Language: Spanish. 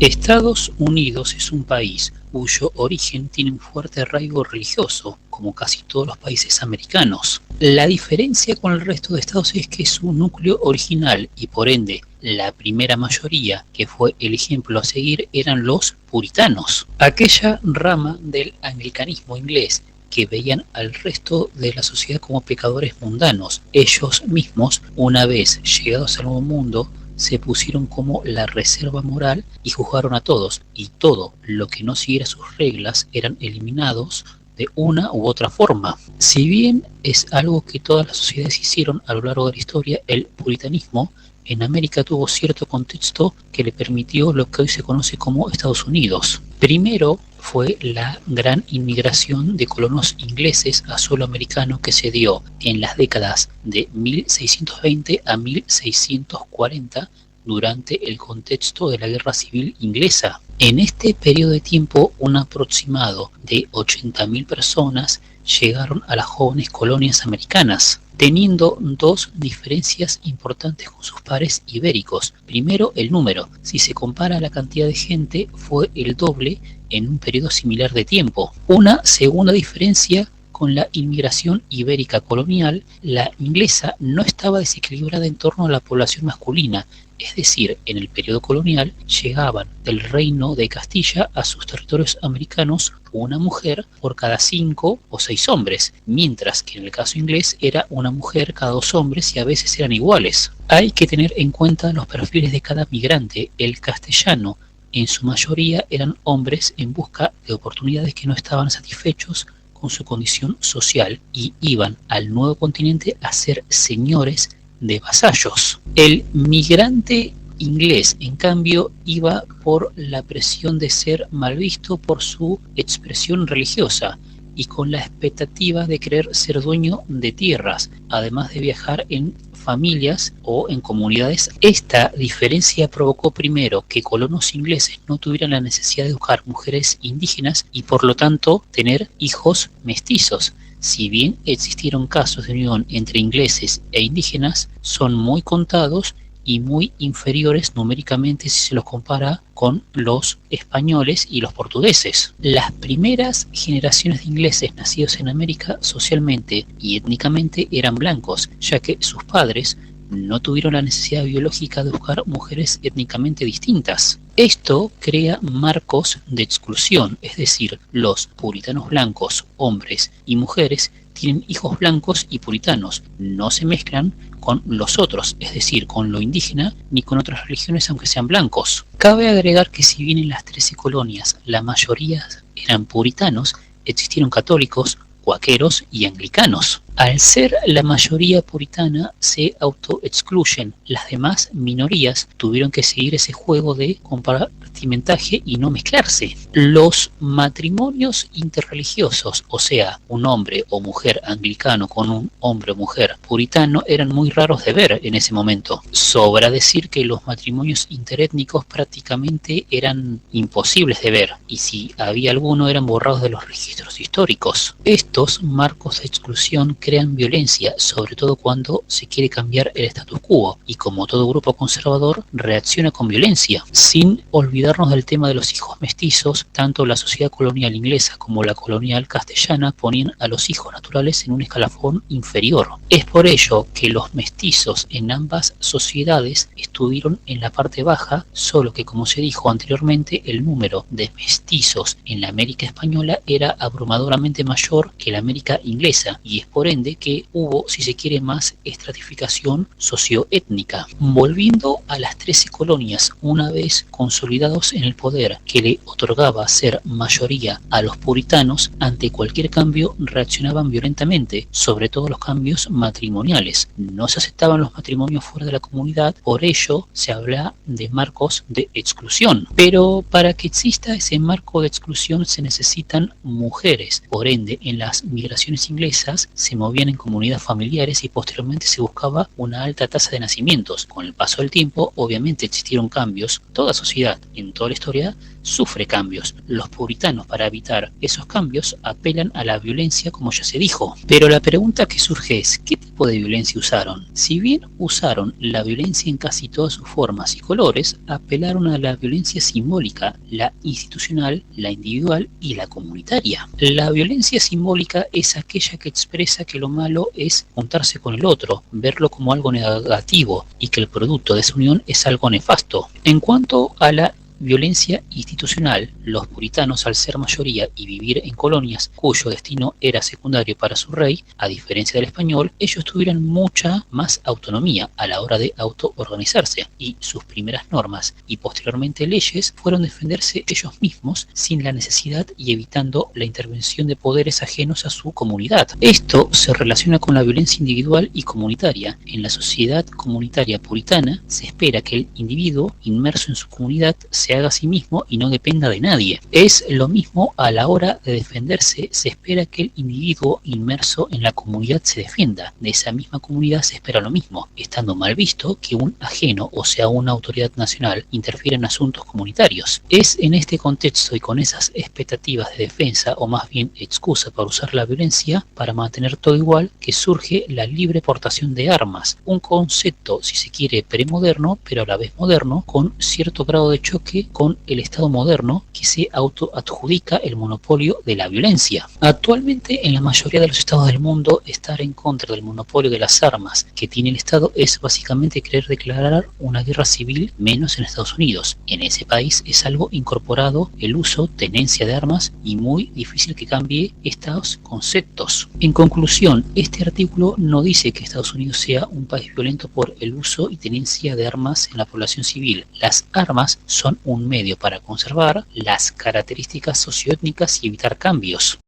Estados Unidos es un país cuyo origen tiene un fuerte arraigo religioso, como casi todos los países americanos. La diferencia con el resto de estados es que su núcleo original y por ende la primera mayoría, que fue el ejemplo a seguir, eran los puritanos, aquella rama del anglicanismo inglés que veían al resto de la sociedad como pecadores mundanos. Ellos mismos, una vez llegados al nuevo mundo, se pusieron como la reserva moral y juzgaron a todos, y todo lo que no siguiera sus reglas eran eliminados de una u otra forma. Si bien es algo que todas las sociedades hicieron a lo largo de la historia, el puritanismo en América tuvo cierto contexto que le permitió lo que hoy se conoce como Estados Unidos. Primero fue la gran inmigración de colonos ingleses a suelo americano que se dio en las décadas de 1620 a 1640 durante el contexto de la Guerra Civil Inglesa. En este periodo de tiempo, un aproximado de 80.000 personas llegaron a las jóvenes colonias americanas, teniendo dos diferencias importantes con sus pares ibéricos. Primero, el número. Si se compara la cantidad de gente, fue el doble en un periodo similar de tiempo. Una segunda diferencia con la inmigración ibérica colonial, la inglesa no estaba desequilibrada en torno a la población masculina, es decir, en el periodo colonial llegaban del reino de Castilla a sus territorios americanos una mujer por cada 5 o 6 hombres, mientras que en el caso inglés era una mujer cada 2 hombres y a veces eran iguales. Hay que tener en cuenta los perfiles de cada migrante. El castellano en su mayoría eran hombres en busca de oportunidades que no estaban satisfechos con su condición social y iban al nuevo continente a ser señores de vasallos. El migrante inglés, en cambio, iba por la presión de ser mal visto por su expresión religiosa y con la expectativa de querer ser dueño de tierras, además de viajar en familias o en comunidades. Esta diferencia provocó primero que colonos ingleses no tuvieran la necesidad de buscar mujeres indígenas y por lo tanto tener hijos mestizos. Si bien existieron casos de unión entre ingleses e indígenas, son muy contados y muy inferiores numéricamente si se los compara con los españoles y los portugueses. Las primeras generaciones de ingleses nacidos en América socialmente y étnicamente eran blancos, ya que sus padres no tuvieron la necesidad biológica de buscar mujeres étnicamente distintas. Esto crea marcos de exclusión, es decir, los puritanos blancos, hombres y mujeres, tienen hijos blancos y puritanos, no se mezclan con los otros, es decir, con lo indígena ni con otras religiones aunque sean blancos. Cabe agregar que si bien en las 13 colonias la mayoría eran puritanos, existieron católicos, cuáqueros y anglicanos. Al ser la mayoría puritana, se autoexcluyen. Las demás minorías tuvieron que seguir ese juego de compartimentaje y no mezclarse. Los matrimonios interreligiosos, o sea, un hombre o mujer anglicano con un hombre o mujer puritano, eran muy raros de ver en ese momento. Sobra decir que los matrimonios interétnicos prácticamente eran imposibles de ver, y si había alguno eran borrados de los registros históricos. Estos marcos de exclusión crean violencia, sobre todo cuando se quiere cambiar el status quo, y como todo grupo conservador, reacciona con violencia. Sin olvidarnos del tema de los hijos mestizos, tanto la sociedad colonial inglesa como la colonial castellana ponían a los hijos naturales en un escalafón inferior. Es por ello que los mestizos en ambas sociedades estuvieron en la parte baja, solo que, como se dijo anteriormente, el número de mestizos en la América española era abrumadoramente mayor que la América inglesa, y es por ende que hubo, si se quiere, más estratificación socioétnica. Volviendo a las 13 colonias, una vez consolidados en el poder que le otorgaba ser mayoría a los puritanos, ante cualquier cambio reaccionaban violentamente, sobre todo los cambios matrimoniales. No se aceptaban los matrimonios fuera de la comunidad, por ello se habla de marcos de exclusión. Pero para que exista ese marco de exclusión se necesitan mujeres, por ende en las migraciones inglesas se movían en comunidades familiares y posteriormente se buscaba una alta tasa de nacimientos. Con el paso del tiempo, obviamente existieron cambios. Toda sociedad, en toda la historia, sufre cambios. Los puritanos, para evitar esos cambios, apelan a la violencia, como ya se dijo. Pero la pregunta que surge es, ¿qué tipo de violencia usaron? Si bien usaron la violencia en casi todas sus formas y colores, apelaron a la violencia simbólica, la institucional, la individual y la comunitaria. La violencia simbólica es aquella que expresa que lo malo es juntarse con el otro, verlo como algo negativo y que el producto de esa unión es algo nefasto. En cuanto a la violencia institucional, los puritanos, al ser mayoría y vivir en colonias cuyo destino era secundario para su rey, a diferencia del español, ellos tuvieron mucha más autonomía a la hora de autoorganizarse y sus primeras normas y posteriormente leyes fueron defenderse ellos mismos sin la necesidad y evitando la intervención de poderes ajenos a su comunidad. Esto se relaciona con la violencia individual y comunitaria. En la sociedad comunitaria puritana se espera que el individuo inmerso en su comunidad se haga a sí mismo y no dependa de nadie. Es lo mismo a la hora de defenderse, se espera que el individuo inmerso en la comunidad se defienda. De esa misma comunidad se espera lo mismo, estando mal visto que un ajeno, o sea una autoridad nacional, interfiera en asuntos comunitarios. Es en este contexto y con esas expectativas de defensa, o más bien excusa para usar la violencia para mantener todo igual, que surge la libre portación de armas, un concepto, si se quiere, premoderno, pero a la vez moderno, con cierto grado de choque con el Estado moderno que se autoadjudica el monopolio de la violencia. Actualmente en la mayoría de los estados del mundo estar en contra del monopolio de las armas que tiene el Estado es básicamente querer declarar una guerra civil, menos en Estados Unidos. En ese país es algo incorporado el uso, tenencia de armas y muy difícil que cambie estos conceptos. En conclusión, este artículo no dice que Estados Unidos sea un país violento por el uso y tenencia de armas en la población civil. Las armas son un medio para conservar las características socioétnicas y evitar cambios.